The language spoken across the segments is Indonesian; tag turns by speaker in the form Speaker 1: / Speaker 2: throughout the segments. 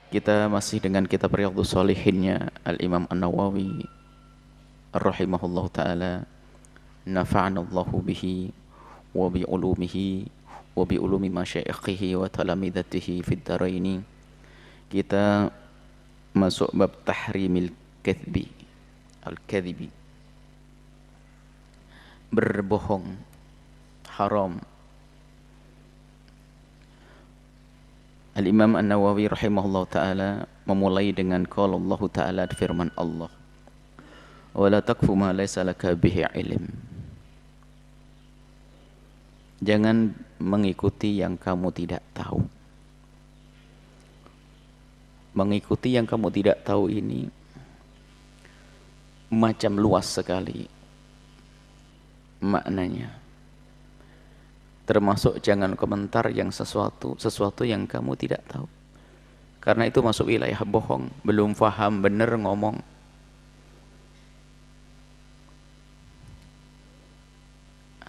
Speaker 1: Kita masih dengan kitab Riyadhus Shalihinnya Al-Imam An-Nawawi rahimahullah ta'ala, nafa'anallahu bihi wa bi ulumihi wa bi ulumi masyayikhihi wa talamidatihi fid dharaini. Kita masuk bab tahrimil kadhibi, al-kadhibi, berbohong haram. Al-Imam An-Nawawi rahimahullah ta'ala memulai dengan qala Allah ta'ala, firman Allah, wala taqfu ma laysa laka bihi ilm. Jangan mengikuti yang kamu tidak tahu. Mengikuti yang kamu tidak tahu ini macam luas sekali maknanya. Termasuk jangan komentar yang sesuatu yang kamu tidak tahu. Karena itu masuk wilayah bohong, belum faham benar ngomong.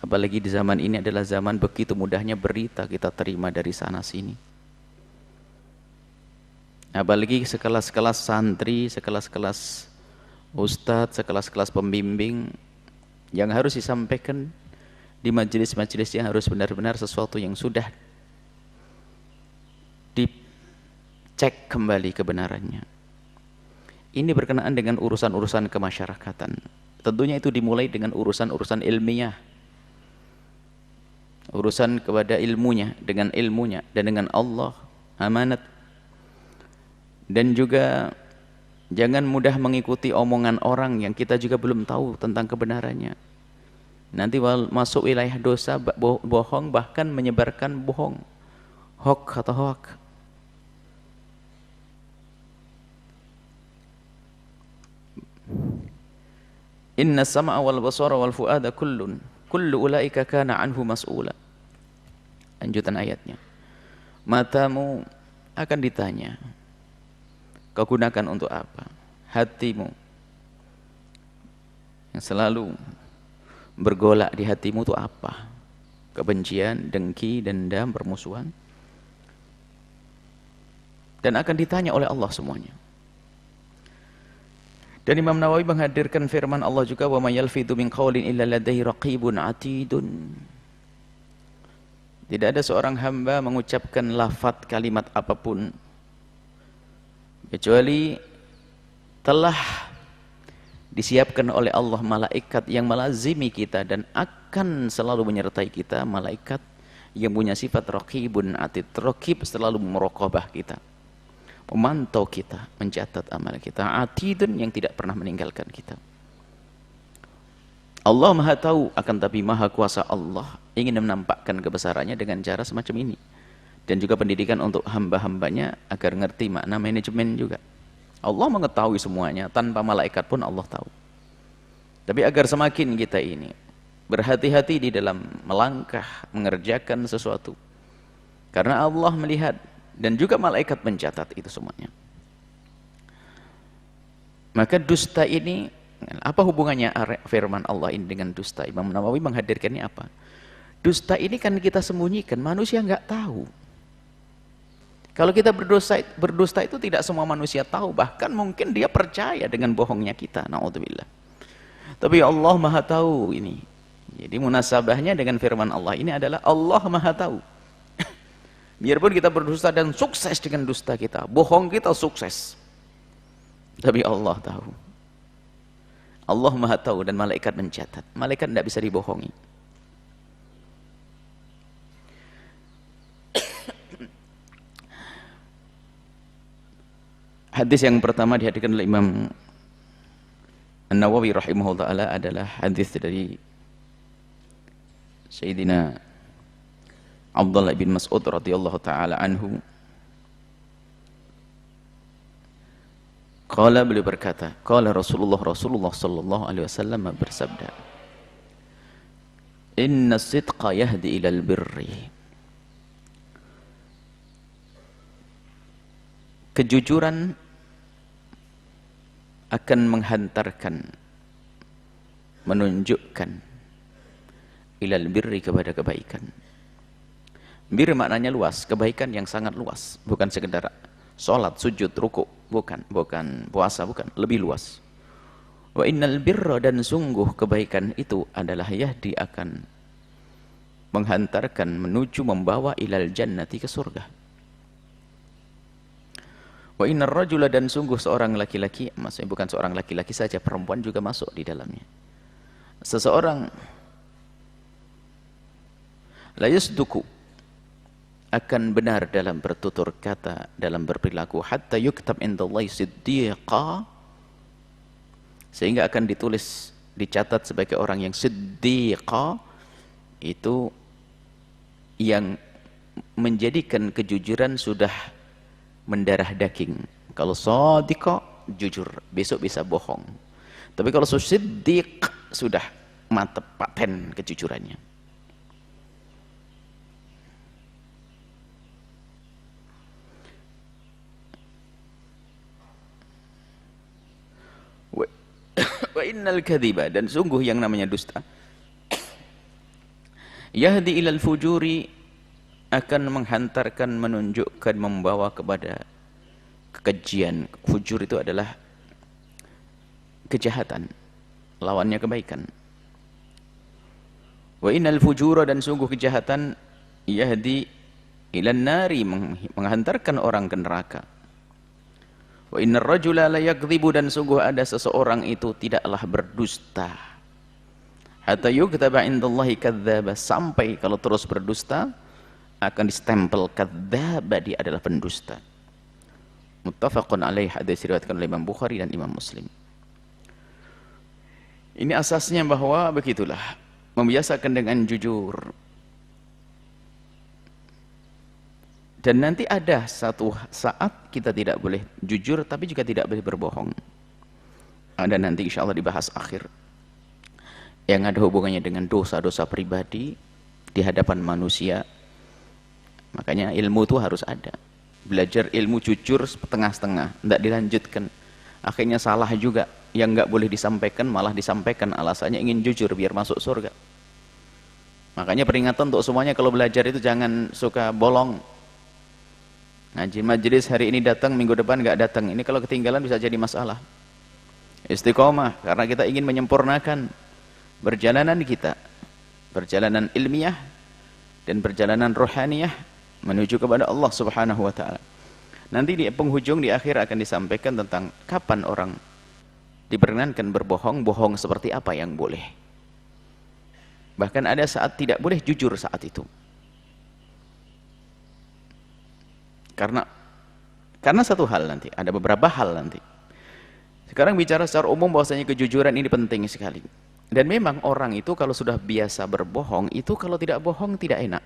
Speaker 1: Apalagi di zaman ini adalah zaman begitu mudahnya berita kita terima dari sana sini. Apalagi sekelas-kelas santri, sekelas-kelas ustadz, sekelas-kelas pembimbing yang harus disampaikan di majelis-majelis yang harus benar-benar sesuatu yang sudah dicek kembali kebenarannya. Ini berkenaan dengan urusan-urusan kemasyarakatan. Tentunya itu dimulai dengan urusan-urusan ilmiah. Urusan kepada ilmunya, dengan ilmunya dan dengan Allah, amanat. Dan juga jangan mudah mengikuti omongan orang yang kita juga belum tahu tentang kebenarannya. Nanti masuk wilayah dosa, bohong, bahkan menyebarkan bohong, hoax atau hoax. Inna sam'a wal basara wal fu'ada kullu ulaika kana anhu mas'ula. Lanjutan ayatnya. Matamu akan ditanya, kau gunakan untuk apa? Hatimu yang selalu bergolak di hatimu itu apa? Kebencian, dengki, dendam, permusuhan. Dan akan ditanya oleh Allah semuanya. Dan Imam Nawawi menghadirkan firman Allah juga, wa may yalfidu min qaulin illa ladaihi raqibun atidun. Tidak ada seorang hamba mengucapkan lafaz kalimat apapun kecuali telah disiapkan oleh Allah malaikat yang melazimi kita dan akan selalu menyertai kita, malaikat yang punya sifat raqibun atid. Raqib selalu meraqabah kita, memantau kita, mencatat amal kita. Atidun yang tidak pernah meninggalkan kita. Allah Maha tahu, akan tapi Maha kuasa Allah ingin menampakkan kebesarannya dengan cara semacam ini. Dan juga pendidikan untuk hamba-hambanya agar ngerti makna manajemen juga. Allah mengetahui semuanya, tanpa malaikat pun Allah tahu. Tapi agar semakin kita ini berhati-hati di dalam melangkah, mengerjakan sesuatu. Karena Allah melihat dan juga malaikat mencatat itu semuanya. Maka dusta ini, apa hubungannya firman Allah ini dengan dusta? Imam Nawawi menghadirkannya apa? Dusta ini kan kita sembunyikan, manusia nggak tahu. Kalau kita berdusta itu tidak semua manusia tahu, bahkan mungkin dia percaya dengan bohongnya kita, naudzubillah. Tapi Allah Maha tahu ini. Jadi munasabahnya dengan firman Allah ini adalah Allah Maha tahu. Biarpun kita berdusta dan sukses dengan dusta kita, bohong kita sukses, tapi Allah tahu. Allah Maha tahu dan malaikat mencatat. Malaikat tidak bisa dibohongi. Hadis yang pertama dihadirkan oleh Imam An-Nawawi rahimahullah ta'ala adalah hadis dari Sayyidina Abdullah bin Mas'ud radhiyallahu ta'ala anhu. Qala, beliau berkata, qala Rasulullah sallallahu alaihi wasallam bersabda, inna sidqa yahdi ilal birri. Kejujuran akan menghantarkan, menunjukkan ilal birri, kepada kebaikan. Bir maknanya luas, kebaikan yang sangat luas, bukan sekedar Salat, sujud, ruku, bukan puasa, bukan, lebih luas. Wa innal birra, dan sungguh kebaikan itu adalah yahdi, akan menghantarkan, menuju, membawa ilal jannati, ke surga. Wa innar rajula, dan sungguh seorang laki-laki, maksudnya bukan seorang laki-laki saja, perempuan juga masuk di dalamnya. Seseorang la yasduku, akan benar dalam bertutur kata, dalam berperilaku, hatta yuktab indallahi siddiqa, sehingga akan ditulis, dicatat sebagai orang yang siddiqa, itu yang menjadikan kejujuran sudah mendarah daging. Kalau shadiqa, jujur, besok bisa bohong. Tapi kalau siddiq, sudah mantap, paten kejujurannya. Wa innal kadhiba, dan sungguh yang namanya dusta, yahdi ilal fujuri, akan menghantarkan, menunjukkan, membawa kepada kekejian. Fujur itu adalah kejahatan, lawannya kebaikan. Wa innal fujura, dan sungguh kejahatan, yahdi ilan nari, menghantarkan orang ke neraka. Wa innar rajula la yakdzibu, dan sungguh ada seseorang itu tidaklah berdusta, hatta yukhtaba indallahi kadzdzaba, sampai kalau terus berdusta akan distempel kadzdzaba, dia adalah pendusta. Muttafaqun alaih, hadis diriwayatkan oleh Imam Bukhari dan Imam Muslim. Ini asasnya bahwa begitulah, membiasakan dengan jujur. Dan nanti ada satu saat kita tidak boleh jujur, tapi juga tidak boleh berbohong. Ada nanti insya Allah dibahas akhir, yang ada hubungannya dengan dosa-dosa pribadi di hadapan manusia. Makanya ilmu itu harus ada. Belajar ilmu jujur setengah-setengah, tidak dilanjutkan. Akhirnya salah juga, yang nggak boleh disampaikan malah disampaikan, alasannya ingin jujur biar masuk surga. Makanya peringatan untuk semuanya, kalau belajar itu jangan suka bolong. Ngaji majelis hari ini datang, minggu depan nggak datang. Ini kalau ketinggalan bisa jadi masalah. Istiqomah, karena kita ingin menyempurnakan perjalanan kita, perjalanan ilmiah dan perjalanan rohaniyah menuju kepada Allah Subhanahu wa taala. Nanti di penghujung, di akhir akan disampaikan tentang kapan orang diperkenankan berbohong, bohong seperti apa yang boleh. Bahkan ada saat tidak boleh jujur saat itu. Karena satu hal nanti, ada beberapa hal nanti. Sekarang bicara secara umum bahwasanya kejujuran ini penting sekali. Dan memang orang itu kalau sudah biasa berbohong, itu kalau tidak bohong tidak enak.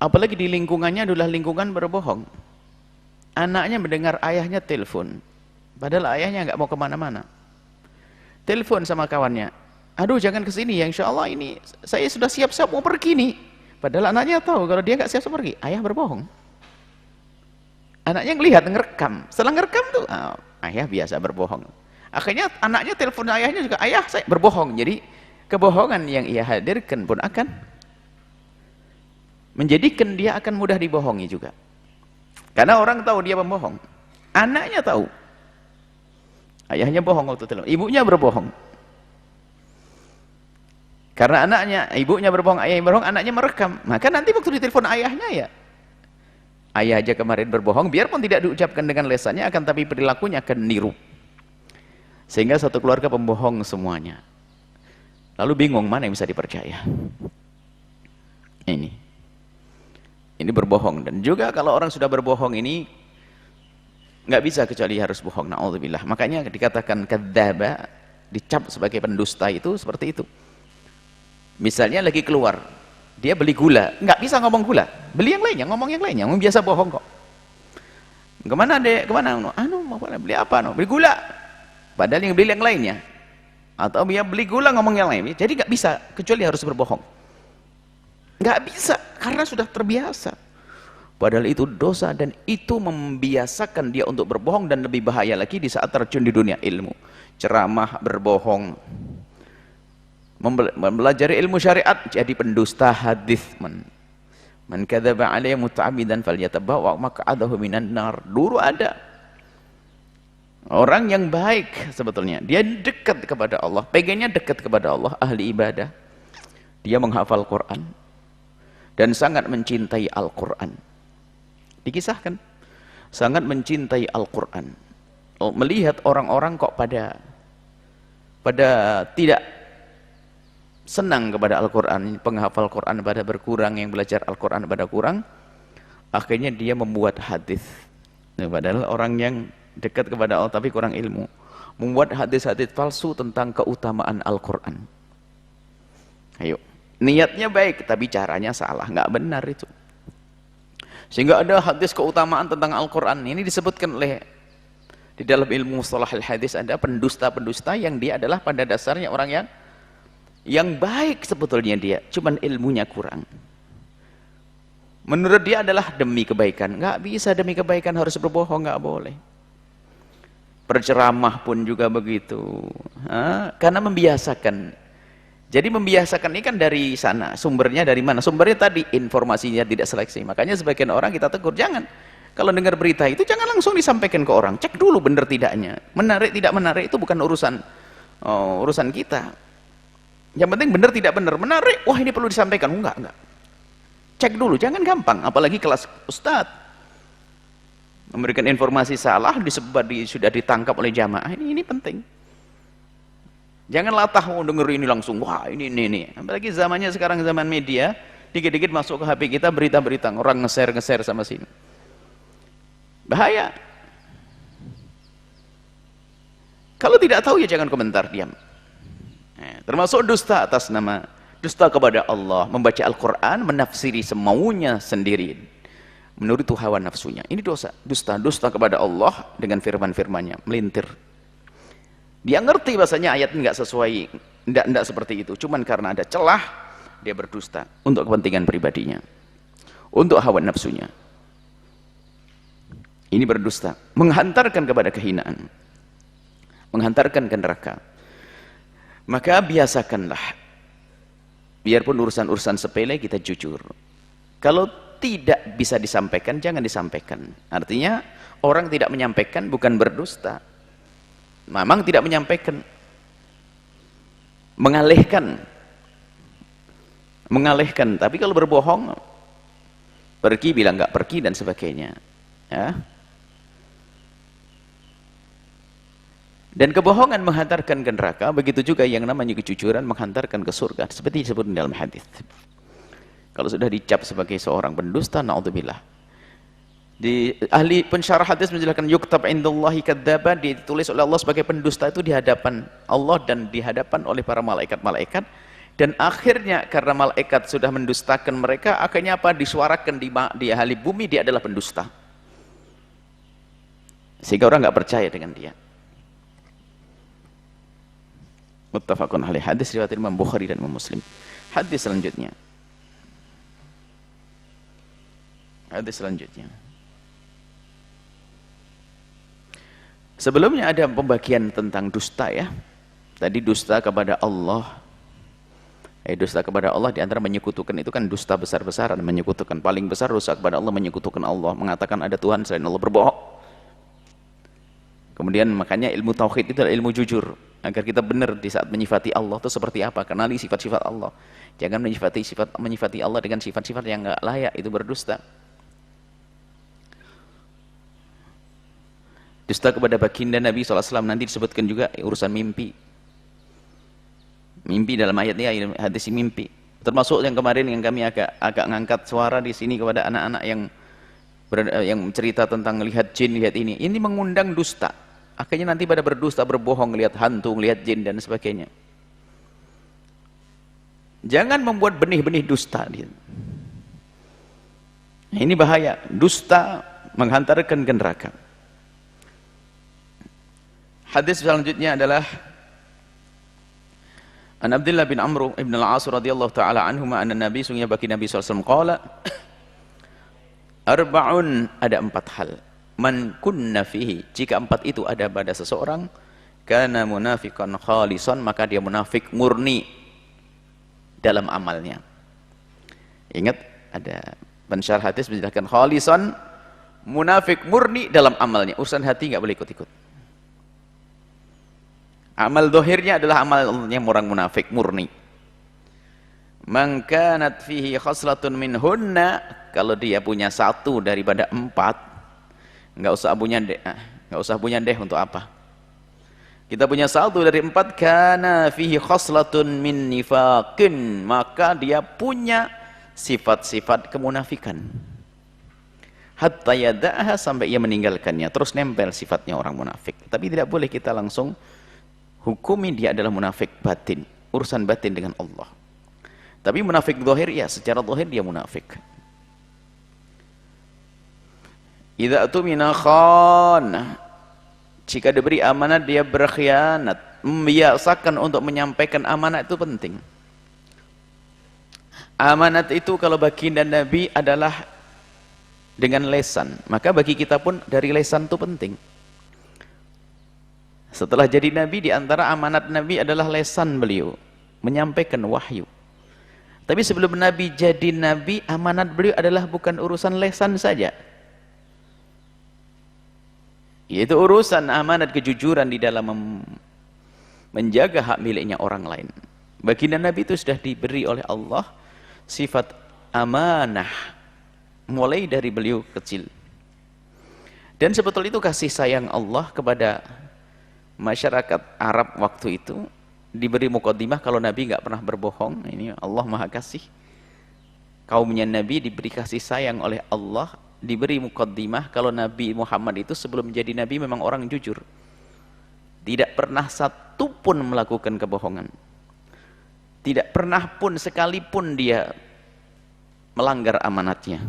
Speaker 1: Apalagi di lingkungannya adalah lingkungan berbohong. Anaknya mendengar ayahnya telepon, padahal ayahnya nggak mau kemana-mana. Telepon sama kawannya, aduh jangan kesini ya, insya Allah ini saya sudah siap-siap mau pergi nih. Padahal anaknya tahu kalau dia nggak siap-siap pergi, ayah berbohong. Anaknya ngelihat, ngerekam. Setelah ngerekam tuh, ayah biasa berbohong. Akhirnya anaknya telepon ayahnya juga, ayah saya berbohong. Jadi kebohongan yang ia hadirkan pun akan menjadikan dia akan mudah dibohongi juga. Karena orang tahu dia pembohong. Anaknya tahu. Ayahnya bohong waktu telepon, ibunya berbohong. Karena ibunya berbohong, ayahnya berbohong, anaknya merekam. Maka nanti waktu ditelepon ayahnya ya, ayah aja kemarin berbohong, biarpun tidak diucapkan dengan lesannya, akan tapi perilakunya akan niru. Sehingga satu keluarga pembohong semuanya. Lalu bingung mana yang bisa dipercaya. Ini berbohong. Dan juga kalau orang sudah berbohong ini nggak bisa kecuali harus bohong. Na'udzubillah. Makanya dikatakan kadzdzaba, dicap sebagai pendusta itu seperti itu. Misalnya lagi keluar, dia beli gula, nggak bisa ngomong gula, beli yang lainnya, ngomong yang lainnya, ngomong biasa bohong kok. Kemana dek, kemana? Beli apa? Beli gula, padahal yang beli yang lainnya. Atau dia beli gula ngomong yang lain, jadi nggak bisa, kecuali harus berbohong. Nggak bisa, karena sudah terbiasa. Padahal itu dosa, dan itu membiasakan dia untuk berbohong, dan lebih bahaya lagi di saat terjun di dunia ilmu. Ceramah berbohong, mempelajari ilmu syariat jadi pendusta hadis, Man kadzaba alayya muta'ammidan falyatabawwa maq'adahu minan nar. Dulu ada orang yang baik sebetulnya, dia dekat kepada Allah, pengennya dekat kepada Allah, ahli ibadah, dia menghafal Quran dan sangat mencintai Al-Quran. Dikisahkan sangat mencintai Al-Quran, melihat orang-orang kok pada tidak senang kepada Al-Quran, penghafal Quran pada berkurang, yang belajar Al-Quran pada kurang, akhirnya dia membuat hadis. Nah, padahal orang yang dekat kepada Allah tapi kurang ilmu, membuat hadis-hadis palsu tentang keutamaan Al-Quran. Ayo, niatnya baik tapi caranya salah, nggak benar itu. Sehingga ada hadis keutamaan tentang Al-Quran ini disebutkan oleh di dalam ilmu mustalah al-hadis, ada pendusta-pendusta yang dia adalah pada dasarnya orang yang baik sebetulnya, dia cuman ilmunya kurang. Menurut dia adalah demi kebaikan, nggak bisa demi kebaikan harus berbohong, nggak boleh. Berceramah pun juga begitu, karena membiasakan. Jadi membiasakan ini kan dari sana, sumbernya dari mana? Sumbernya tadi informasinya tidak seleksi. Makanya sebagian orang kita tegur, jangan kalau dengar berita itu jangan langsung disampaikan ke orang, cek dulu benar tidaknya, menarik tidak menarik itu bukan urusan kita. Yang penting benar tidak benar, menarik, wah ini perlu disampaikan, enggak. Cek dulu, jangan gampang, apalagi kelas ustadz memberikan informasi salah, sudah ditangkap oleh jamaah, ini penting. Jangan latah denger ini langsung, wah ini. Apalagi zamannya sekarang zaman media, dikit-dikit masuk ke HP kita berita-berita, orang nge-share sama sini. Bahaya. Kalau tidak tahu ya jangan komentar, diam. Termasuk dusta atas nama dusta kepada Allah, membaca Al-Quran, menafsiri semaunya sendiri menurut hawa nafsunya. Ini dosa, dusta kepada Allah dengan firman-firmannya, melintir. Dia ngerti bahasanya ayat nggak sesuai, nggak seperti itu, cuman karena ada celah dia berdusta untuk kepentingan pribadinya, untuk hawa nafsunya. Ini berdusta, menghantarkan kepada kehinaan, menghantarkan ke neraka. Maka biasakanlah, biarpun urusan-urusan sepele kita jujur. Kalau tidak bisa disampaikan, jangan disampaikan. Artinya orang tidak menyampaikan bukan berdusta, memang tidak menyampaikan, mengalihkan. Tapi kalau berbohong, pergi bilang nggak pergi dan sebagainya, ya. Dan kebohongan menghantarkan ke neraka, begitu juga yang namanya kejujuran menghantarkan ke surga, seperti disebut dalam hadis. Kalau sudah dicap sebagai seorang pendusta, naudzubillah. Di ahli pensyarah hadis menjelaskan yuktab indallahi kadzdzaba, ditulis oleh Allah sebagai pendusta itu di hadapan Allah dan di hadapan oleh para malaikat-malaikat, dan akhirnya karena malaikat sudah mendustakan mereka, akhirnya apa? Disuarakan di ahli bumi dia adalah pendusta. Sehingga orang nggak percaya dengan dia. Muttafaqun alaih, hadis riwayat Imam Bukhari dan Imam Muslim. Hadis selanjutnya. Sebelumnya ada pembagian tentang dusta, ya. Tadi dusta kepada Allah. Dusta kepada Allah di antara menyekutukan itu kan dusta besar-besaran, menyekutukan. Paling besar dosa kepada Allah menyekutukan Allah, mengatakan ada Tuhan selain Allah, berbohong. Kemudian makanya ilmu tauhid itu adalah ilmu jujur, agar kita benar di saat menyifati Allah itu seperti apa, kenali sifat-sifat Allah. Jangan menyifati Allah dengan sifat-sifat yang enggak layak, itu berdusta. Dusta kepada baginda Nabi SAW nanti disebutkan juga urusan mimpi. Mimpi dalam ayat ini hadis mimpi. Termasuk yang kemarin yang kami agak ngangkat suara di sini kepada anak-anak yang cerita tentang lihat jin, lihat ini. Ini mengundang dusta. Akhirnya nanti pada berdusta, berbohong, lihat hantu, lihat jin dan sebagainya. Jangan membuat benih-benih dusta. Ini bahaya. Dusta menghantarkan ke neraka. Hadis selanjutnya adalah An Abdullah bin Amr ibn al-As radhiyallahu taala anhuma anna Nabi sungguh bagi Nabi sallallahu alaihi wasallam qala arba'un, ada 4 hal, man kunna fihi, jika 4 itu ada pada seseorang, kana munafiqan khalisan, maka dia munafik murni dalam amalnya. Ingat, ada Pensyarah hadis menjelaskan khalisan, munafik murni dalam amalnya, urusan hati nggak boleh ikut-ikut. Amal dohirnya adalah amalnya orang munafik murni. Man kanat fihi khaslatun minhunna, kalau dia punya satu daripada 4, nggak usah punya deh untuk apa? Kita punya satu dari 4, kana fihi khaslatun min nifaqin, maka dia punya sifat-sifat kemunafikan. Hatta yada'aha, sampai ia meninggalkannya, terus nempel sifatnya orang munafik. Tapi tidak boleh kita langsung hukumi dia adalah munafik batin, urusan batin dengan Allah. Tapi munafik zahir, ya secara zahir dia munafik. Idza atumina khan, jika diberi amanat dia berkhianat. Membiasakan untuk menyampaikan amanat itu penting. Amanat itu kalau baginda Nabi adalah dengan lesan, maka bagi kita pun dari lesan itu penting. Setelah jadi Nabi, di antara amanat Nabi adalah lesan beliau, menyampaikan wahyu. Tapi sebelum Nabi jadi Nabi, amanat beliau adalah bukan urusan lesan saja, yaitu urusan amanat kejujuran di dalam menjaga hak miliknya orang lain. Baginda Nabi itu sudah diberi oleh Allah sifat amanah mulai dari beliau kecil. Dan sebetulnya itu kasih sayang Allah kepada masyarakat Arab waktu itu. Diberi mukaddimah kalau Nabi nggak pernah berbohong. Ini Allah Maha Kasih. Kaumnya Nabi diberi kasih sayang oleh Allah, diberi mukaddimah kalau Nabi Muhammad itu sebelum menjadi Nabi memang orang jujur, tidak pernah satu pun melakukan kebohongan, tidak pernah pun sekalipun dia melanggar amanatnya.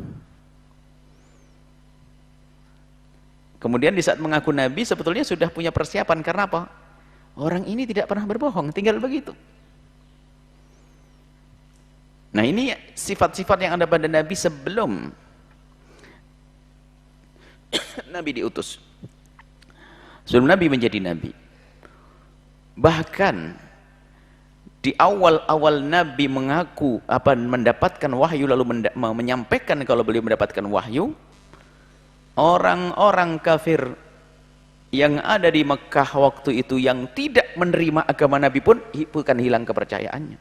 Speaker 1: Kemudian di saat mengaku Nabi sebetulnya sudah punya persiapan, karena apa? Orang ini tidak pernah berbohong, tinggal begitu. Nah, ini sifat-sifat yang ada pada Nabi sebelum Nabi diutus, sebelum Nabi menjadi Nabi. Bahkan di awal-awal Nabi mengaku mendapatkan wahyu, lalu menyampaikan kalau beliau mendapatkan wahyu, orang-orang kafir yang ada di Mekah waktu itu yang tidak menerima agama Nabi pun bukan hilang kepercayaannya.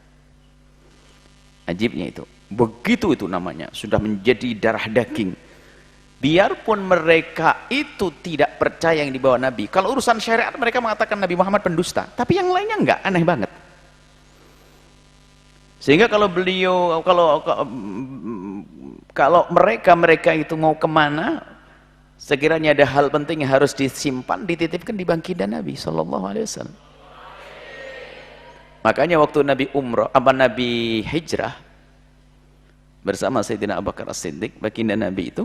Speaker 1: Ajibnya itu, begitu itu namanya, sudah menjadi darah daging. Biarpun mereka itu tidak percaya yang dibawa Nabi, kalau urusan syariat mereka mengatakan Nabi Muhammad pendusta, tapi yang lainnya enggak, aneh banget. Sehingga kalau beliau, kalau mereka itu mau kemana, sekiranya ada hal penting yang harus disimpan, dititipkan di baginda Nabi SAW. Makanya waktu Nabi Nabi hijrah bersama Sayyidina Abu Bakar As-Siddiq, baginda Nabi itu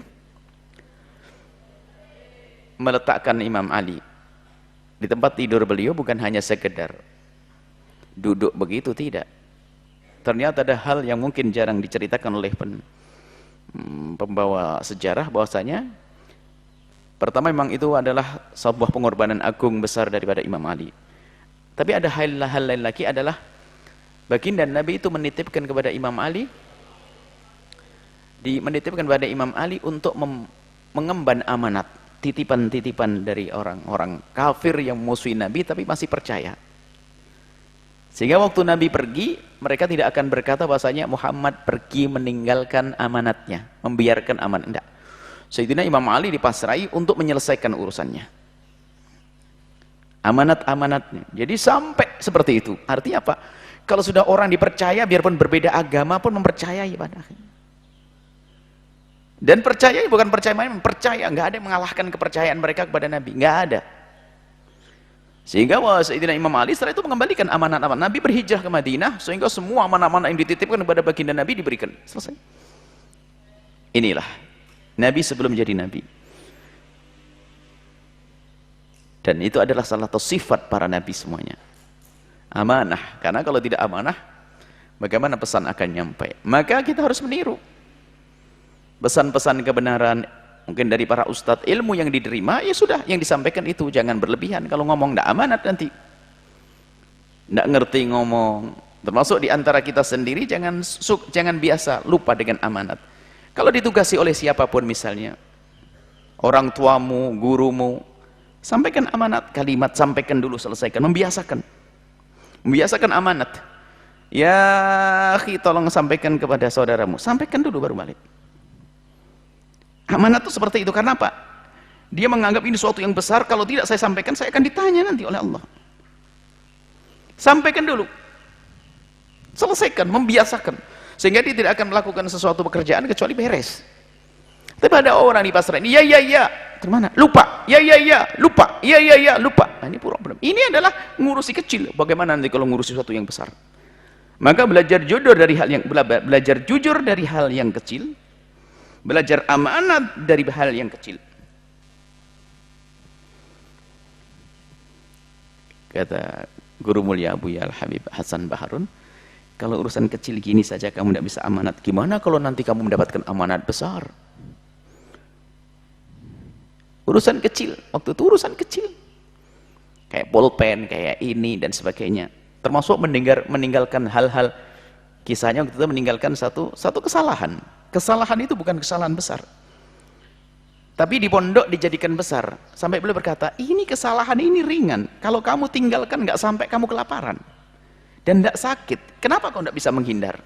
Speaker 1: meletakkan Imam Ali di tempat tidur beliau, bukan hanya sekedar duduk begitu, tidak. Ternyata ada hal yang mungkin jarang diceritakan oleh pembawa sejarah, bahwasanya pertama memang itu adalah sebuah pengorbanan agung besar daripada Imam Ali. Tapi ada hal lain lagi, adalah baginda Nabi itu menitipkan kepada Imam Ali, untuk mengemban amanat, titipan-titipan dari orang-orang kafir yang musuhi Nabi tapi masih percaya. Sehingga waktu Nabi pergi, mereka tidak akan berkata bahasanya Muhammad pergi meninggalkan amanatnya, membiarkan amanat. Tidak. Sayyidina Imam Ali dipasrai untuk menyelesaikan urusannya, amanat-amanatnya. Jadi sampai seperti itu. Artinya apa? Kalau sudah orang dipercaya, biarpun berbeda agama pun mempercayai pada akhirnya. Dan percaya bukan percaya main, percaya, nggak ada yang mengalahkan kepercayaan mereka kepada Nabi, nggak ada. Sehingga Sayyidina Imam Ali setelah itu mengembalikan amanat-amanat. Nabi berhijrah ke Madinah, sehingga semua amanat-amanat yang dititipkan kepada baginda Nabi diberikan. Selesai. Inilah Nabi sebelum jadi Nabi. Dan itu adalah salah satu sifat para Nabi semuanya. Amanah. Karena kalau tidak amanah, bagaimana pesan akan nyampai? Maka kita harus meniru pesan-pesan kebenaran mungkin dari para ustadz ilmu yang diterima, ya sudah, yang disampaikan itu jangan berlebihan. Kalau ngomong tidak amanat nanti tidak ngerti ngomong. Termasuk di antara kita sendiri, jangan biasa lupa dengan amanat. Kalau ditugasi oleh siapapun misalnya, orang tuamu, gurumu, sampaikan amanat, kalimat sampaikan dulu, selesaikan, membiasakan amanat. Ya akhi, tolong sampaikan kepada saudaramu, sampaikan dulu baru balik. Amanat itu seperti itu, karena apa? Dia menganggap ini suatu yang besar, kalau tidak saya sampaikan, saya akan ditanya nanti oleh Allah. Sampaikan dulu, selesaikan, membiasakan, sehingga dia tidak akan melakukan sesuatu pekerjaan kecuali beres. Tapi ada orang di pasar ini, ya, termana? Lupa, ya, lupa, ya, lupa. Nah, ini problem. Ini adalah ngurusi kecil. Bagaimana nanti kalau ngurusi sesuatu yang besar? Maka belajar jujur dari hal yang kecil, belajar amanat dari hal yang kecil. Kata guru mulia Buya Al-Habib Hasan Baharun, kalau urusan kecil gini saja kamu tidak bisa amanat, gimana kalau nanti kamu mendapatkan amanat besar? Urusan kecil, waktu itu urusan kecil, kayak pulpen, kayak ini dan sebagainya, termasuk meninggalkan hal-hal, kisahnya waktu itu meninggalkan satu kesalahan. Kesalahan itu bukan kesalahan besar, tapi di pondok dijadikan besar, sampai beliau berkata, ini kesalahan ini ringan, kalau kamu tinggalkan nggak sampai kamu kelaparan dan tidak sakit, kenapa kau tidak bisa menghindar?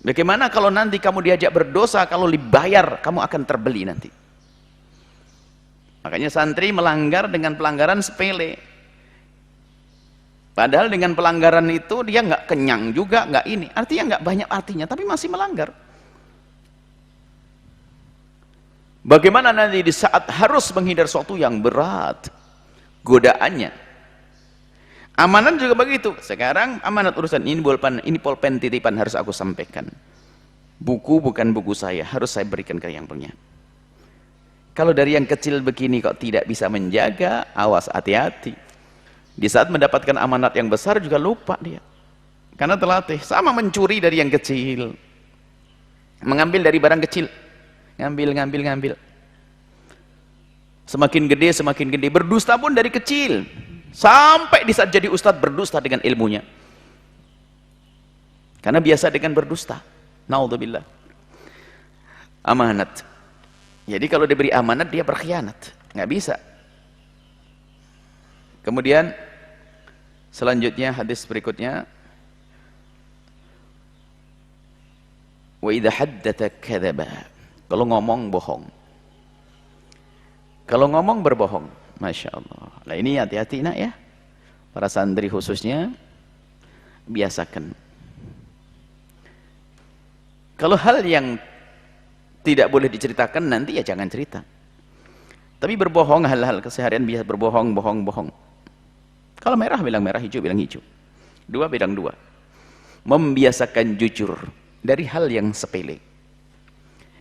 Speaker 1: Bagaimana kalau nanti kamu diajak berdosa, kalau dibayar kamu akan terbeli nanti. Makanya santri melanggar dengan pelanggaran sepele, padahal dengan pelanggaran itu dia nggak kenyang juga, nggak ini, artinya nggak banyak artinya, tapi masih melanggar. Bagaimana nanti di saat harus menghindar sesuatu yang berat, godaannya? Amanat juga begitu. Sekarang amanat urusan ini pulpen titipan harus aku sampaikan. Buku bukan buku saya, harus saya berikan ke yang punya. Kalau dari yang kecil begini kok tidak bisa menjaga, awas, hati-hati. Di saat mendapatkan amanat yang besar juga lupa dia, karena terlatih. Sama mencuri dari yang kecil, mengambil dari barang kecil, ngambil. Semakin gede, berdusta pun dari kecil, sampai di saat jadi ustadz berdusta dengan ilmunya, karena biasa dengan berdusta. Naudzubillah. Amanat. Jadi kalau diberi amanat dia berkhianat, nggak bisa. Kemudian selanjutnya hadis berikutnya, wa idza haddatsa kadzaba. Kalau ngomong bohong. Kalau ngomong berbohong, masya Allah. Nah ini hati-hati nak ya, para santri khususnya biasakan. Kalau hal yang tidak boleh diceritakan nanti ya jangan cerita. Tapi berbohong, hal-hal keseharian biasa berbohong. Kalau merah bilang merah, hijau bilang hijau. Dua bilang dua. Membiasakan jujur dari hal yang sepele.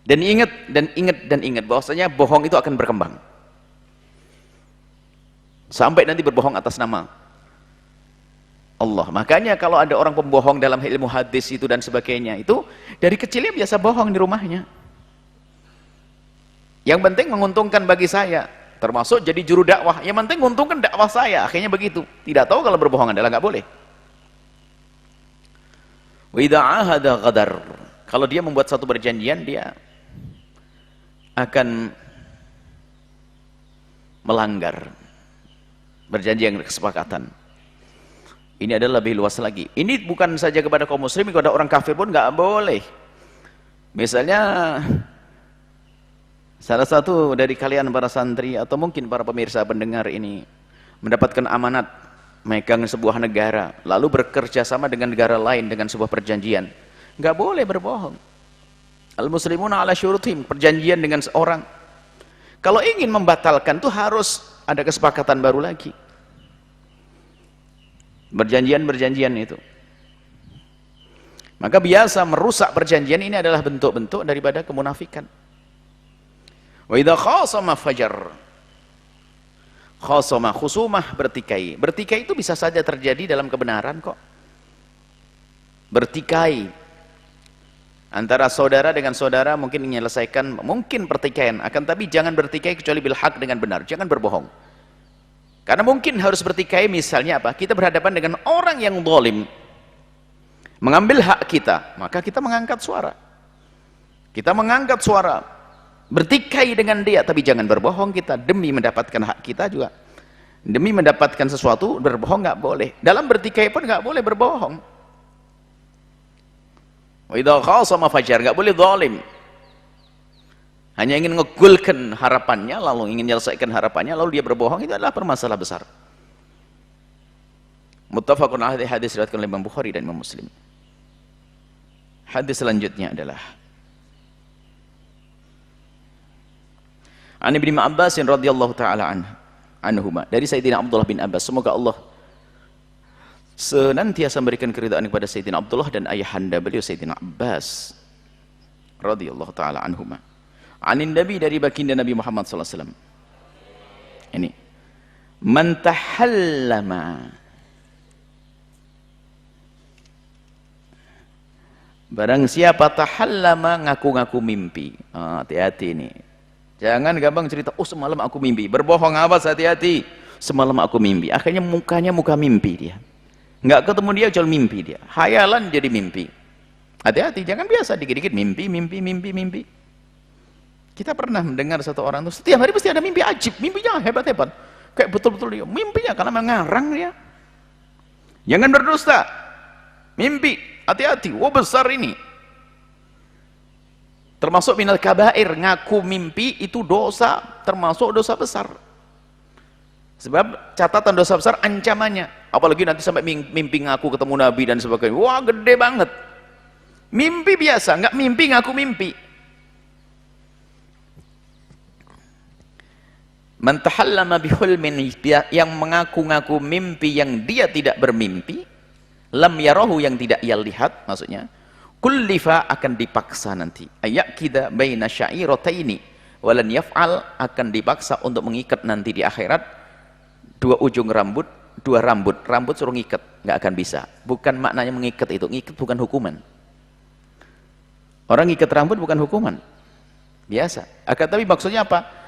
Speaker 1: Dan ingat bahwasanya bohong itu akan berkembang. Sampai nanti berbohong atas nama Allah. Makanya kalau ada orang pembohong dalam ilmu hadis itu dan sebagainya, itu dari kecilnya biasa bohong di rumahnya. Yang penting menguntungkan bagi saya, termasuk jadi juru dakwah, yang penting menguntungkan dakwah saya, akhirnya begitu. Tidak tahu kalau berbohong adalah nggak boleh. Wa idza ahada ghadar. Kalau dia membuat satu perjanjian, dia akan melanggar perjanjian kesepakatan. Ini adalah lebih luas lagi. Ini bukan saja kepada kaum muslim, kepada orang kafir pun nggak boleh. Misalnya salah satu dari kalian para santri atau mungkin para pemirsa pendengar ini mendapatkan amanat megang sebuah negara, lalu bekerja sama dengan negara lain dengan sebuah perjanjian, nggak boleh berbohong. Al-muslimuna ala syurutihim, perjanjian dengan seorang, kalau ingin membatalkan tuh harus ada kesepakatan baru lagi. Perjanjian itu, maka biasa merusak perjanjian ini adalah bentuk-bentuk daripada kemunafikan. Wa idza khasama fajar. Khasama, khusumah, bertikai. Bertikai itu bisa saja terjadi dalam kebenaran kok. Bertikai antara saudara dengan saudara mungkin menyelesaikan mungkin pertikaian, akan tapi jangan bertikai kecuali bil haq, dengan benar, jangan berbohong. Karena mungkin harus bertikai, misalnya apa? Kita berhadapan dengan orang yang zalim, mengambil hak kita, maka kita mengangkat suara. Kita mengangkat suara, bertikai dengan dia, tapi jangan berbohong kita demi mendapatkan hak kita juga. Demi mendapatkan sesuatu, berbohong nggak boleh. Dalam bertikai pun nggak boleh berbohong. Wa idza khasama fajar, nggak boleh zalim. Hanya ingin ngegulkan harapannya, lalu ingin menyelesaikan harapannya, lalu dia berbohong, itu adalah permasalahan besar. Muttafaqun alaihi, hadis riwayatkan oleh Imam Bukhari dan Imam Muslim. Hadis selanjutnya adalah An Ibnu Abbas radhiyallahu taala anhuma, dari Sayyidina Abdullah bin Abbas, semoga Allah senantiasa memberikan keridhaan kepada Sayyidina Abdullah dan ayahanda beliau Sayyidina Abbas radhiyallahu taala anhuma. Anin Nabi, dari baginda Nabi Muhammad sallallahu alaihi wasallam. Ini man tahallama, barang siapa tahallama, ngaku-ngaku mimpi. Hati-hati nih, jangan gampang cerita, oh semalam aku mimpi. Berbohong apa, hati-hati. Semalam aku mimpi, akhirnya mukanya muka mimpi dia, nggak ketemu dia, jual mimpi dia, hayalan jadi mimpi. Hati-hati, jangan biasa dikit-dikit mimpi. Kita pernah mendengar satu orang itu setiap hari pasti ada mimpi ajib, mimpinya hebat-hebat, kayak betul-betul dia mimpinya karena mengarang dia. Jangan berdusta mimpi, hati-hati, besar ini. Termasuk minal kabair, ngaku mimpi itu dosa, termasuk dosa besar. Sebab catatan dosa besar ancamannya, apalagi nanti sampai mimpi ngaku ketemu Nabi dan sebagainya, wah gede banget. Mimpi biasa, nggak mimpi ngaku mimpi. Man tahallama bihulmin, yang mengaku-ngaku mimpi yang dia tidak bermimpi, lam yarahu, yang tidak ia lihat, maksudnya kullifa, akan dipaksa nanti, ayakida baina syairataini walan yaf'al, akan dipaksa untuk mengikat nanti di akhirat dua ujung rambut, dua rambut suruh ngikat, nggak akan bisa. Bukan maknanya mengikat itu, ngikat bukan hukuman. Orang ngikat rambut bukan hukuman biasa, akan tapi maksudnya apa?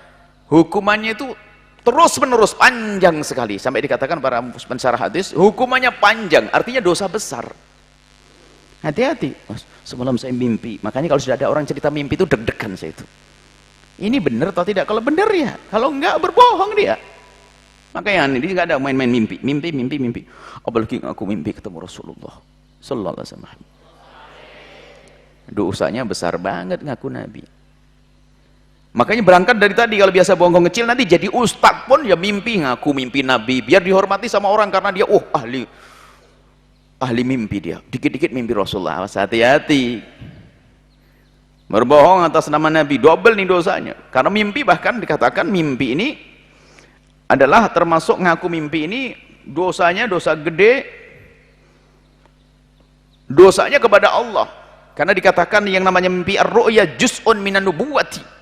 Speaker 1: Hukumannya itu terus menerus, panjang sekali, sampai dikatakan para pensyarah hadis hukumannya panjang, artinya dosa besar. Hati-hati, semalam saya mimpi. Makanya kalau sudah ada orang cerita mimpi itu deg-degan saya itu, ini benar atau tidak. Kalau benar ya, kalau enggak berbohong dia. Makanya ini nggak ada main-main mimpi. Apalagi aku mimpi ketemu Rasulullah sallallahu alaihi wasallam, dosanya besar banget ngaku Nabi. Makanya berangkat dari tadi, kalau biasa bohong kecil, nanti jadi ustadz pun ya mimpi, ngaku mimpi Nabi, biar dihormati sama orang karena dia ahli mimpi, dia dikit-dikit mimpi Rasulullah. Hati-hati, berbohong atas nama Nabi, double nih dosanya. Karena mimpi, bahkan dikatakan mimpi ini adalah termasuk ngaku mimpi ini dosanya dosa gede, dosanya kepada Allah. Karena dikatakan yang namanya mimpi ar-ru'ya juz'un minan nubuwati,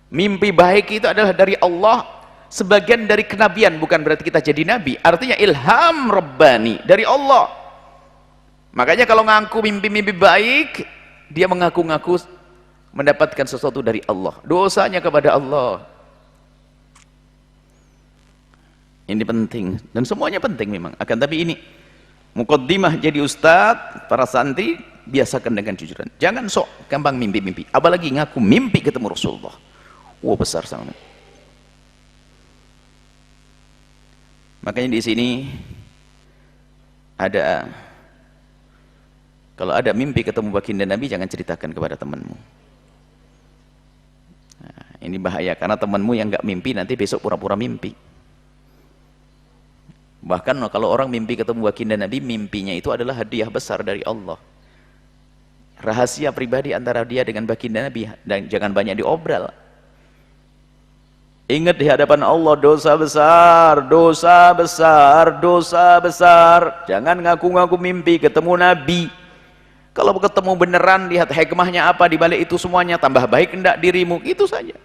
Speaker 1: mimpi baik itu adalah dari Allah, sebagian dari kenabian. Bukan berarti kita jadi nabi, artinya ilham rabbani dari Allah. Makanya kalau ngaku mimpi-mimpi baik, dia mengaku-ngaku mendapatkan sesuatu dari Allah, dosanya kepada Allah. Ini penting, dan semuanya penting memang. Akan tapi ini muqaddimah jadi ustadz, para santri biasakan dengan jujuran, jangan sok gampang mimpi-mimpi, apalagi ngaku mimpi ketemu Rasulullah. Besar sangat. Makanya di sini ada, kalau ada mimpi ketemu baginda Nabi, jangan ceritakan kepada temanmu. Nah, ini bahaya, karena temanmu yang nggak mimpi nanti besok pura-pura mimpi. Bahkan kalau orang mimpi ketemu baginda Nabi, mimpinya itu adalah hadiah besar dari Allah, rahasia pribadi antara dia dengan baginda Nabi, dan jangan banyak diobral. Ingat di hadapan Allah, dosa besar, dosa besar, dosa besar. Jangan ngaku-ngaku mimpi ketemu Nabi. Kalau ketemu beneran, lihat hikmahnya apa di balik itu semuanya, tambah baik hendak dirimu, itu saja.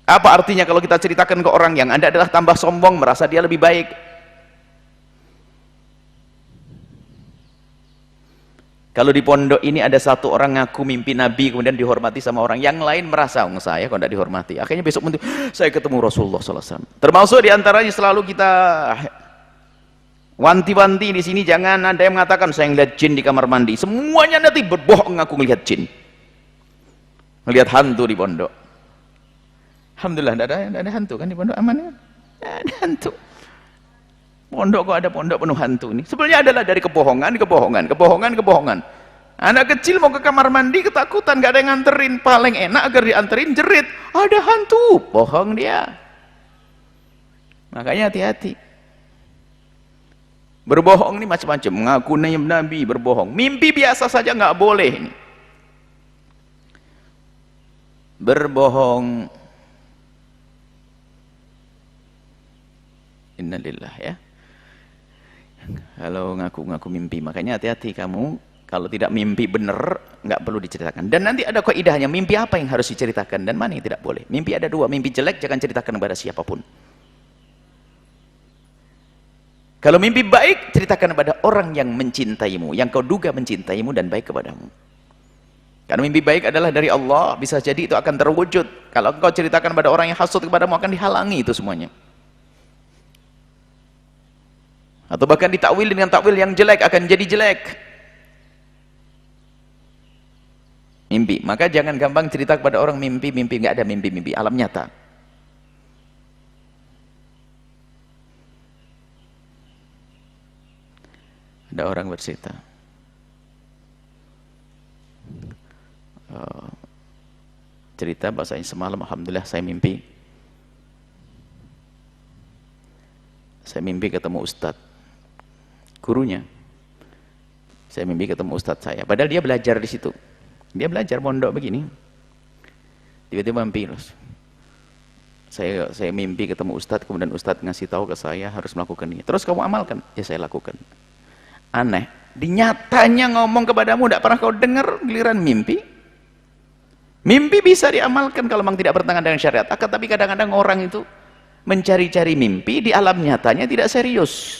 Speaker 1: Apa artinya kalau kita ceritakan ke orang yang Anda adalah tambah sombong, merasa dia lebih baik? Kalau di pondok ini ada satu orang ngaku mimpi Nabi, kemudian dihormati sama orang, yang lain merasa, saya kok tidak dihormati. Akhirnya besok saya ketemu Rasulullah SAW. Termasuk diantaranya selalu kita wanti-wanti di sini, jangan ada yang mengatakan saya ngeliat jin di kamar mandi. Semuanya nanti berbohong ngaku ngelihat jin. Melihat hantu di pondok. Alhamdulillah tidak ada hantu kan di pondok, aman ya? Tidak ada hantu. Pondok kok ada pondok penuh hantu nih? Sebenarnya adalah dari kebohongan. Anak kecil mau ke kamar mandi ketakutan, gak ada yang nganterin. Paling enak agar dianterin jerit, ada hantu. Bohong dia. Makanya hati-hati. Berbohong ini macam-macam. Mengaku Nabi berbohong. Mimpi biasa saja nggak boleh ini. Berbohong. Innalillah ya. Kalau ngaku-ngaku mimpi, makanya hati-hati kamu. Kalau tidak mimpi benar, nggak perlu diceritakan. Dan nanti ada kaidahnya, mimpi apa yang harus diceritakan dan mana yang tidak boleh. Mimpi ada dua, mimpi jelek jangan ceritakan kepada siapapun. Kalau mimpi baik, ceritakan kepada orang yang mencintaimu, yang kau duga mencintaimu dan baik kepadamu. Karena mimpi baik adalah dari Allah, bisa jadi itu akan terwujud. Kalau kau ceritakan kepada orang yang hasud kepadamu, akan dihalangi itu semuanya. Atau bahkan ditakwil dengan takwil yang jelek, akan jadi jelek. Mimpi, maka jangan gampang cerita kepada orang mimpi, nggak ada mimpi, alam nyata. Ada orang bercerita, cerita bahasanya semalam alhamdulillah saya mimpi ketemu ustadz, gurunya. Saya mimpi ketemu ustadz saya, padahal dia belajar di situ. Dia belajar mondok begini, tiba-tiba mimpi. Saya mimpi ketemu ustadz, kemudian ustadz ngasih tahu ke saya harus melakukan ini. Terus kamu amalkan? Ya saya lakukan. Aneh, dinyatanya ngomong kepadamu tidak pernah kau dengar, giliran mimpi. Mimpi bisa diamalkan kalau memang tidak bertentangan dengan syariat. Tapi kadang-kadang orang itu mencari-cari mimpi, di alam nyatanya tidak serius.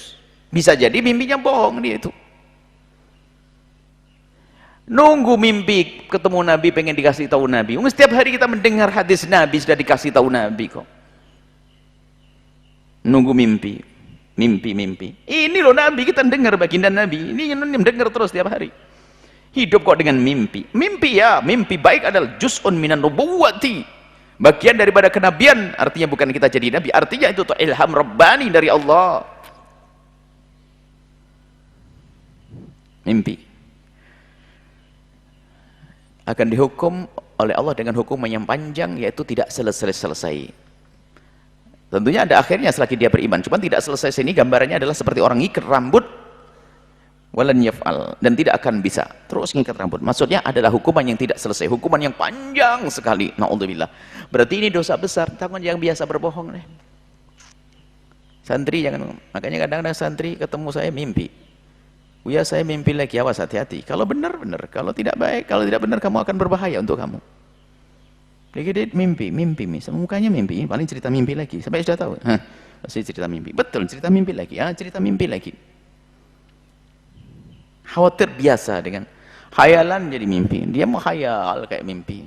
Speaker 1: Bisa jadi mimpinya bohong dia itu. Nunggu mimpi ketemu Nabi, pengen dikasih tahu Nabi. Setiap hari kita mendengar hadis Nabi, sudah dikasih tahu Nabi kok. Nunggu mimpi. Ini loh Nabi, kita dengar baginda Nabi. Ini dengar terus tiap hari. Hidup kok dengan mimpi. Mimpi baik adalah juz'un minan nubuwwati. Bagian daripada kenabian, artinya bukan kita jadi nabi, artinya itu tuh ilham rabbani dari Allah. Mimpi akan dihukum oleh Allah dengan hukuman yang panjang, yaitu tidak selesai. Tentunya ada akhirnya selagi dia beriman, cuma tidak selesai. Sini gambarannya adalah seperti orang ngikat rambut walan yaf'al, dan tidak akan bisa terus ngikat rambut. Maksudnya adalah hukuman yang tidak selesai, hukuman yang panjang sekali. Na'udzubillah. Berarti ini dosa besar. Takut yang biasa berbohong deh. Santri jangan, makanya kadang-kadang santri ketemu saya mimpi. Ya saya mimpi lagi, awas hati-hati. Kalau benar, kalau tidak baik, kalau tidak benar kamu akan berbahaya untuk kamu. Dia mimpi, mukanya mimpi, paling cerita mimpi lagi. Sampai sudah tahu, pasti cerita mimpi. Betul, cerita mimpi lagi. Cerita mimpi lagi. Khawatir biasa dengan khayalan jadi mimpi. Dia mau khayal kayak mimpi.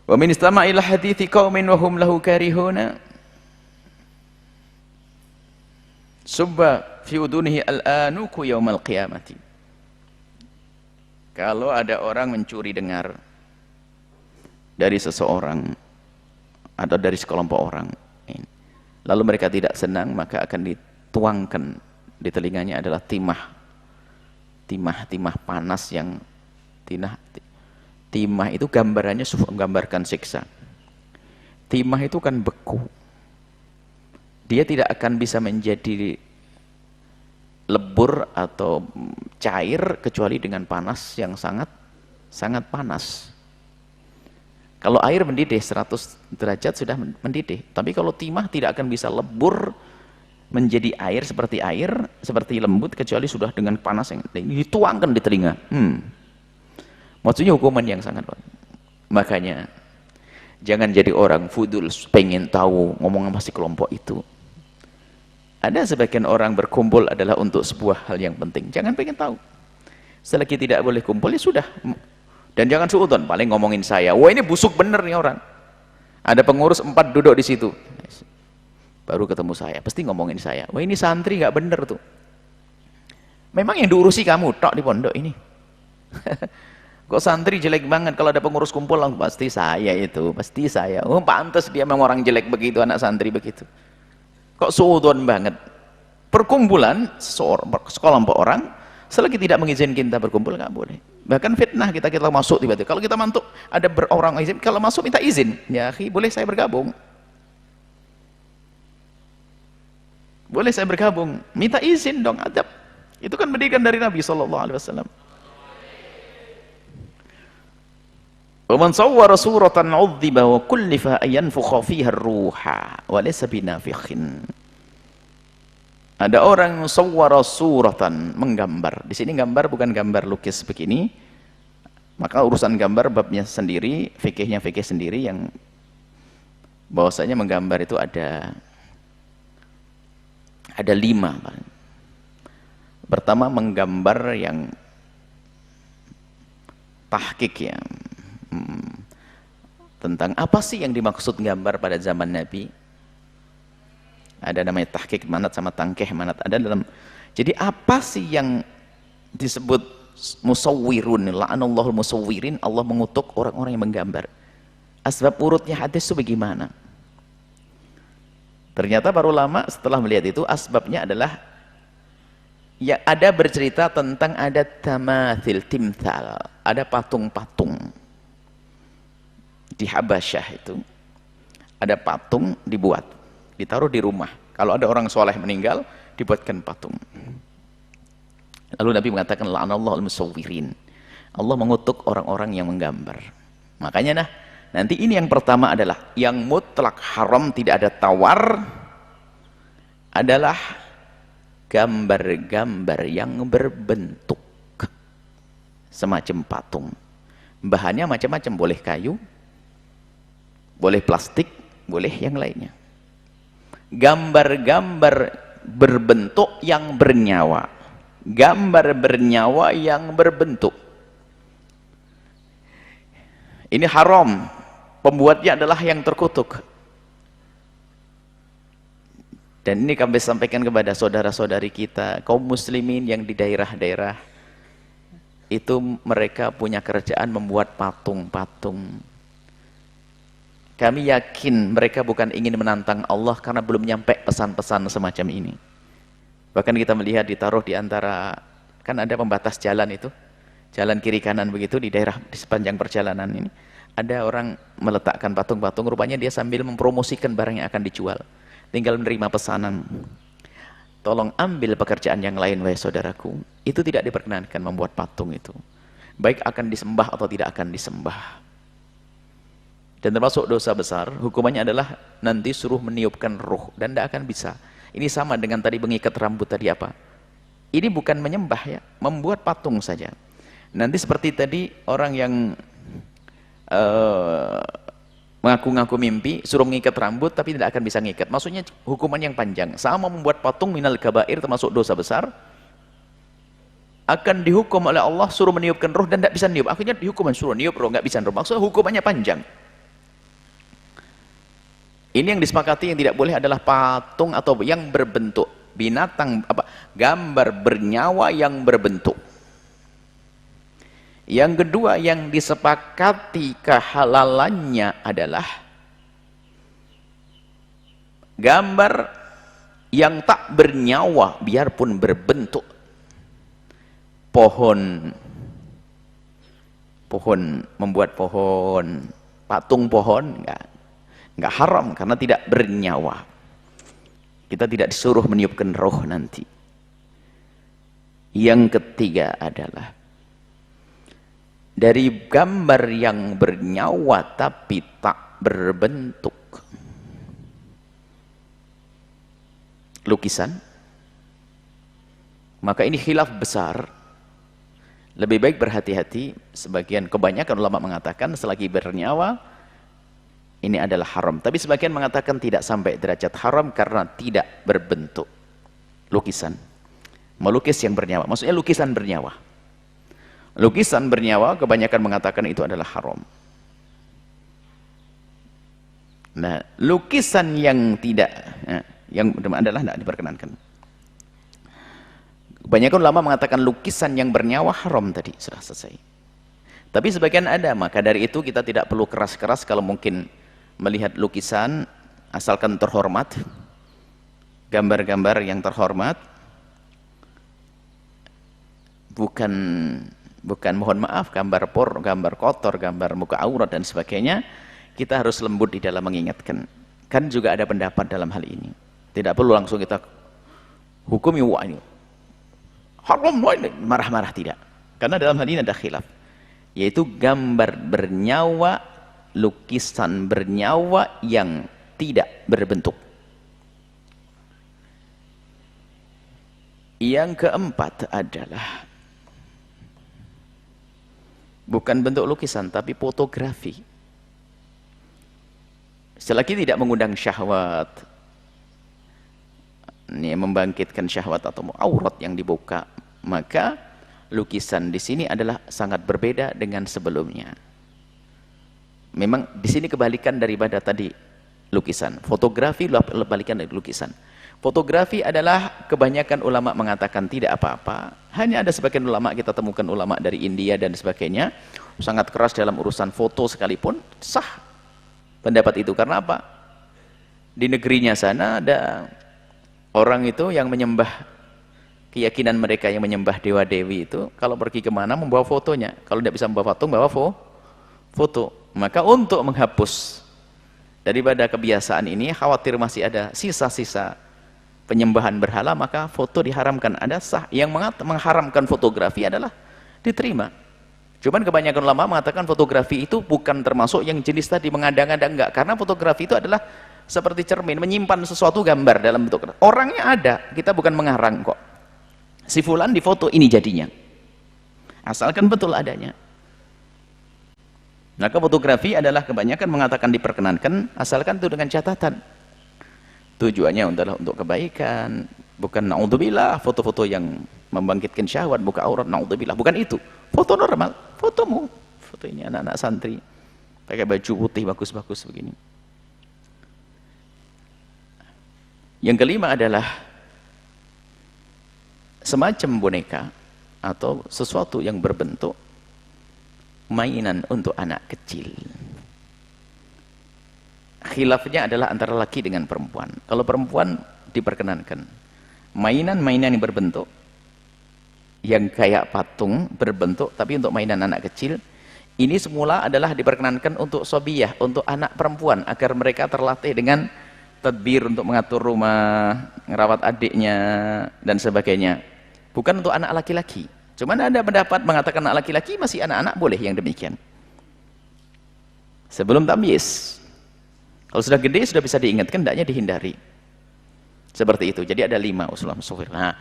Speaker 1: Wa min istama'a ila hadithi qaumin wa hum lahu karihuna. Subba fi udunihi al-anuku yaumal qiyamati. Kalau ada orang mencuri dengar dari seseorang atau dari sekelompok orang, lalu mereka tidak senang, maka akan dituangkan di telinganya adalah timah panas yang timah itu gambarannya menggambarkan siksa. Timah itu kan beku. Dia tidak akan bisa menjadi lebur atau cair kecuali dengan panas yang sangat panas. Kalau air mendidih 100 derajat sudah mendidih, tapi kalau timah tidak akan bisa lebur menjadi air, seperti lembut, kecuali sudah dengan panas yang dituangkan di telinga. Maksudnya hukuman yang sangat berat. Makanya jangan jadi orang fudul, pengen tahu ngomong sama si kelompok itu. Ada sebagian orang berkumpul adalah untuk sebuah hal yang penting. Jangan pengen tahu. Selagi tidak boleh kumpul, ya sudah. Dan jangan suudon, paling ngomongin saya. Wah ini busuk bener nih orang. Ada pengurus 4 duduk di situ. Baru ketemu saya, pasti ngomongin saya. Wah ini santri nggak bener tuh. Memang yang diurusi kamu tok di pondok ini. Kok santri jelek banget, kalau ada pengurus kumpul pasti saya itu, pasti saya. Oh pantas dia memang orang jelek begitu, anak santri begitu. Kok suudon banget. Perkumpulan sekelompok orang selagi tidak mengizinkan kita berkumpul nggak boleh. Bahkan fitnah kita masuk tiba-tiba. Kalau kita mantuk ada berorang izin, kalau masuk minta izin. Ya akhi, boleh saya bergabung? Boleh saya bergabung? Minta izin dong, adab. Itu kan pendidikan dari Nabi SAW. وَمَنْ صَوَّرَ سُورَةً عُذِّبَ وَكُلِّفَ أَنْ يَنْفُخَ فِيهَا الرُّوحَ وَلَيْسَ بِنَافِخٍ. Ada orang sawwara suratan, menggambar. Di sini gambar bukan gambar lukis begini. Maka urusan gambar babnya sendiri, fikihnya fikih sendiri, yang bahwasanya menggambar itu ada 5. Pertama, menggambar yang tahqiq ya. Tentang apa sih yang dimaksud gambar pada zaman Nabi. Ada namanya tahqiq manat sama tangkeh manat, ada dalam. Jadi apa sih yang disebut musawwirun, la'anallahul musawwirin, Allah mengutuk orang-orang yang menggambar. Asbab urutnya hadis itu bagaimana? Ternyata para ulama setelah melihat itu, asbabnya adalah ya ada bercerita tentang ada tamathil, timthal, ada patung-patung di Habasyah. Itu ada patung dibuat, ditaruh di rumah. Kalau ada orang soleh meninggal, dibuatkan patung. Lalu Nabi mengatakan la'anallahul musawwirin, Allah mengutuk orang-orang yang menggambar. Makanya nanti ini yang pertama adalah yang mutlak haram, tidak ada tawar, adalah gambar-gambar yang berbentuk semacam patung. Bahannya macam-macam, boleh kayu, boleh plastik, boleh yang lainnya. Gambar-gambar berbentuk yang bernyawa, gambar bernyawa yang berbentuk, ini haram. Pembuatnya adalah yang terkutuk. Dan ini kami sampaikan kepada saudara-saudari kita kaum muslimin yang di daerah-daerah itu, mereka punya kerjaan membuat patung-patung. Kami yakin mereka bukan ingin menantang Allah, karena belum nyampe pesan-pesan semacam ini. Bahkan kita melihat ditaruh di antara, kan ada pembatas jalan itu, jalan kiri kanan begitu, di daerah di sepanjang perjalanan ini ada orang meletakkan patung-patung. Rupanya dia sambil mempromosikan barang yang akan dijual, tinggal menerima pesanan. Tolong ambil pekerjaan yang lain wahai saudaraku. Itu tidak diperkenankan membuat patung itu, baik akan disembah atau tidak akan disembah. Dan termasuk dosa besar, hukumannya adalah nanti suruh meniupkan ruh, dan tidak akan bisa. Ini sama dengan tadi mengikat rambut tadi apa? Ini bukan menyembah ya, membuat patung saja. Nanti seperti tadi orang yang mengaku-ngaku mimpi, suruh mengikat rambut tapi tidak akan bisa mengikat. Maksudnya hukuman yang panjang. Sama membuat patung, minal kabair, termasuk dosa besar. Akan dihukum oleh Allah suruh meniupkan ruh dan tidak bisa niup. Akhirnya dihukum suruh niup ruh, nggak bisa niup. Maksudnya hukumannya panjang. Ini yang disepakati, yang tidak boleh adalah patung atau yang berbentuk binatang, gambar bernyawa yang berbentuk. Yang kedua yang disepakati kehalalannya adalah gambar yang tak bernyawa biarpun berbentuk. Pohon, membuat pohon, patung pohon enggak haram karena tidak bernyawa. Kita tidak disuruh meniupkan roh nanti. Yang ketiga adalah dari gambar yang bernyawa tapi tak berbentuk. Lukisan. Maka ini khilaf besar. Lebih baik berhati-hati. Kebanyakan ulama mengatakan selagi bernyawa ini adalah haram. Tapi sebagian mengatakan tidak sampai derajat haram karena tidak berbentuk. Lukisan. Melukis yang bernyawa. Maksudnya lukisan bernyawa. Lukisan bernyawa kebanyakan mengatakan itu adalah haram. Nah, lukisan yang tidak, yang adalah tidak diperkenankan. Kebanyakan ulama mengatakan lukisan yang bernyawa haram tadi, sudah selesai. Tapi sebagian ada, maka dari itu kita tidak perlu keras-keras kalau mungkin melihat lukisan, asalkan terhormat, gambar-gambar yang terhormat, bukan mohon maaf gambar gambar kotor, gambar muka aurat dan sebagainya. Kita harus lembut di dalam mengingatkan. Kan juga ada pendapat dalam hal ini. Tidak perlu langsung kita hukumi, wah ini haram, marah-marah, tidak. Karena dalam hal ini ada khilaf, yaitu gambar bernyawa, lukisan bernyawa yang tidak berbentuk. Yang keempat adalah bukan bentuk lukisan tapi fotografi. Selagi tidak mengundang syahwat, ini membangkitkan syahwat atau aurat yang dibuka, maka lukisan di sini adalah sangat berbeda dengan sebelumnya. Memang di sini kebalikan daripada tadi lukisan. Fotografi kebalikan dari lukisan. Fotografi adalah kebanyakan ulama mengatakan tidak apa-apa. Hanya ada sebagian ulama, kita temukan ulama dari India dan sebagainya, sangat keras dalam urusan foto sekalipun sah pendapat itu. Karena apa? Di negerinya sana ada orang itu yang menyembah, keyakinan mereka yang menyembah dewa-dewi itu, kalau pergi kemana membawa fotonya. Kalau tidak bisa membawa patung, bawa foto. Maka untuk menghapus daripada kebiasaan ini, khawatir masih ada sisa-sisa penyembahan berhala, maka foto diharamkan. Ada sah. Yang mengharamkan fotografi adalah diterima. Cuman kebanyakan ulama mengatakan fotografi itu bukan termasuk yang jenis tadi mengada-ngada, enggak. Karena fotografi itu adalah seperti cermin, menyimpan sesuatu gambar dalam bentuk. Orangnya ada, kita bukan mengarang kok. Si fulan di foto ini jadinya. Asalkan betul adanya. Maka fotografi adalah kebanyakan mengatakan diperkenankan, asalkan itu dengan catatan. Tujuannya adalah untuk kebaikan, bukan naudzubillah foto-foto yang membangkitkan syahwat, buka aurat, naudzubillah, bukan itu. Foto normal, fotomu, foto ini anak-anak santri pakai baju putih bagus-bagus begini. Yang kelima adalah semacam boneka atau sesuatu yang berbentuk mainan untuk anak kecil. Khilafnya adalah antara laki dengan perempuan. Kalau perempuan diperkenankan mainan-mainan yang berbentuk, yang kayak patung berbentuk, tapi untuk mainan anak kecil. Ini semula adalah diperkenankan untuk sobiyah, untuk anak perempuan, agar mereka terlatih dengan tadbir untuk mengatur rumah, merawat adiknya dan sebagainya. Bukan untuk anak laki-laki. Cuman ada pendapat mengatakan anak laki-laki masih anak-anak boleh yang demikian. Sebelum tamyiz. Kalau sudah gede sudah bisa diingatkan, hendaknya dihindari. Seperti itu. Jadi ada 5 usul musafir. Nah,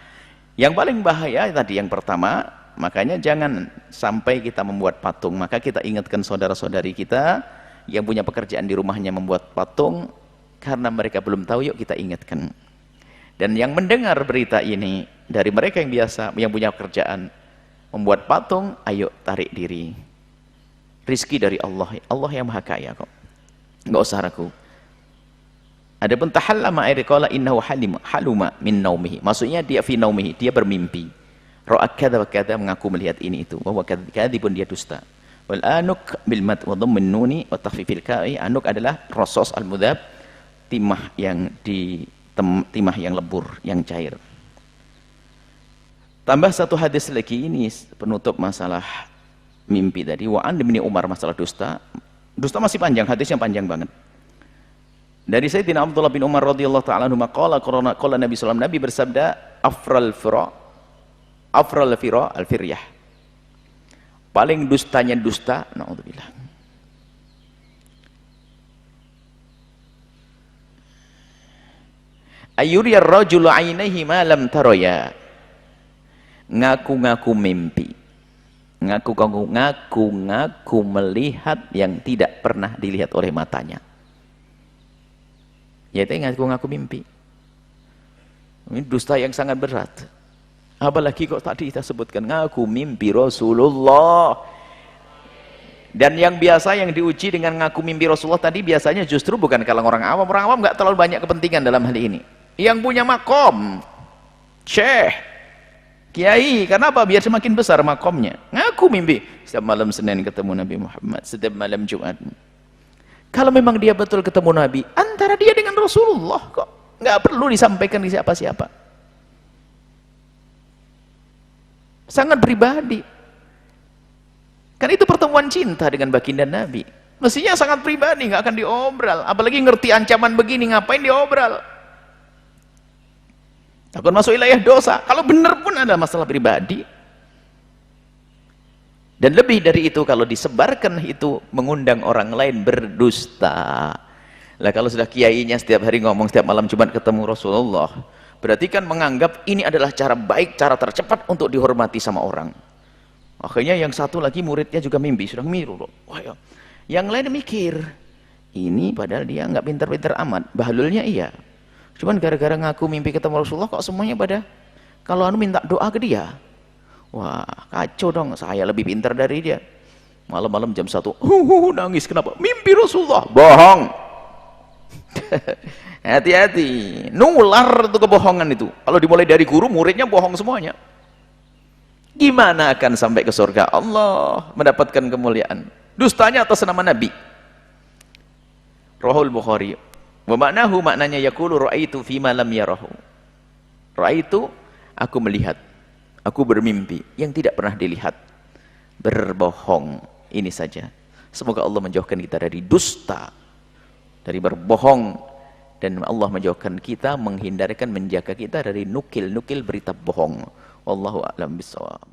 Speaker 1: yang paling bahaya tadi yang pertama, makanya jangan sampai kita membuat patung. Maka kita ingatkan saudara-saudari kita yang punya pekerjaan di rumahnya membuat patung, karena mereka belum tahu, yuk kita ingatkan. Dan yang mendengar berita ini dari mereka yang biasa, yang punya pekerjaan membuat patung, ayo tarik diri. Rizki dari Allah, Allah yang maha kaya kok, nggak usah ragu. Adapun tahallama qala innahu haluma min naumihi, maksudnya dia fi naumihi, dia bermimpi. Ra'a kadza wa kadza, mengaku melihat ini itu. Wa kadzibun, dia dusta. Wal anuk bil mad wa dhammin nuni wa takhfifil ka'i. Anuk adalah rosos al-mudhab, timah yang timah yang lebur, yang cair. Tambah satu hadis lagi, ini penutup masalah mimpi tadi. Wa an bin Umar, masalah dusta. Dusta masih panjang, hadisnya panjang banget. Dari Sayyidina Abdullah bin Umar radhiyallahu ta'ala anhu qala Nabi sallallahu, Nabi bersabda, afral fira al-firyah. Paling dustanya dusta, naudzubillah. Ayyuriyar rajulu 'ainaihi ma lam taraya. Ngaku-ngaku mimpi. Ngaku-ngaku melihat yang tidak pernah dilihat oleh matanya. Yaitu ngaku-ngaku mimpi. Ini dusta yang sangat berat. Apalagi kok tadi kita sebutkan ngaku mimpi Rasulullah. Dan yang biasa yang diuji dengan ngaku mimpi Rasulullah tadi biasanya justru bukan kalangan orang awam. Orang awam nggak terlalu banyak kepentingan dalam hal ini. Yang punya makom, syekh, Kiai, karena apa? Biar semakin besar makomnya. Ngaku mimpi. Setiap malam Senin ketemu Nabi Muhammad, setiap malam Jumat. Kalau memang dia betul ketemu Nabi, antara dia dengan Rasulullah kok. Nggak perlu disampaikan ke siapa-siapa. Sangat pribadi. Kan itu pertemuan cinta dengan baginda Nabi. Mestinya sangat pribadi, nggak akan diobral. Apalagi ngerti ancaman begini, ngapain diobral? Takut masuk wilayah dosa. Kalau benar pun ada masalah pribadi. Dan lebih dari itu, kalau disebarkan itu mengundang orang lain berdusta. Lah kalau sudah kiainya setiap hari ngomong setiap malam Jumat ketemu Rasulullah, berarti kan menganggap ini adalah cara baik, cara tercepat untuk dihormati sama orang. Akhirnya yang satu lagi muridnya juga mimpi, sudah miru loh. Wah, ya. Yang lain mikir, ini padahal dia nggak pintar-pintar amat, bahlulnya iya. Cuman gara-gara ngaku mimpi ketemu Rasulullah kok semuanya pada kalau anu minta doa ke dia. Wah, kacau dong, saya lebih pintar dari dia. Malam-malam jam 1, nangis kenapa? Mimpi Rasulullah. Bohong. Hati-hati, nular itu kebohongan itu. Kalau dimulai dari guru, muridnya bohong semuanya. Gimana akan sampai ke surga Allah, mendapatkan kemuliaan? Dustanya atas nama Nabi. Rahul Bukhari. Wa maknahu, maknanya yaqulu ra'aitu fima lam yarahu. Ra'aitu, aku melihat, aku bermimpi yang tidak pernah dilihat. Berbohong, ini saja. Semoga Allah menjauhkan kita dari dusta, dari berbohong, dan Allah menjauhkan kita, menghindarkan, menjaga kita dari nukil-nukil berita bohong. Wallahu a'lam bishawab.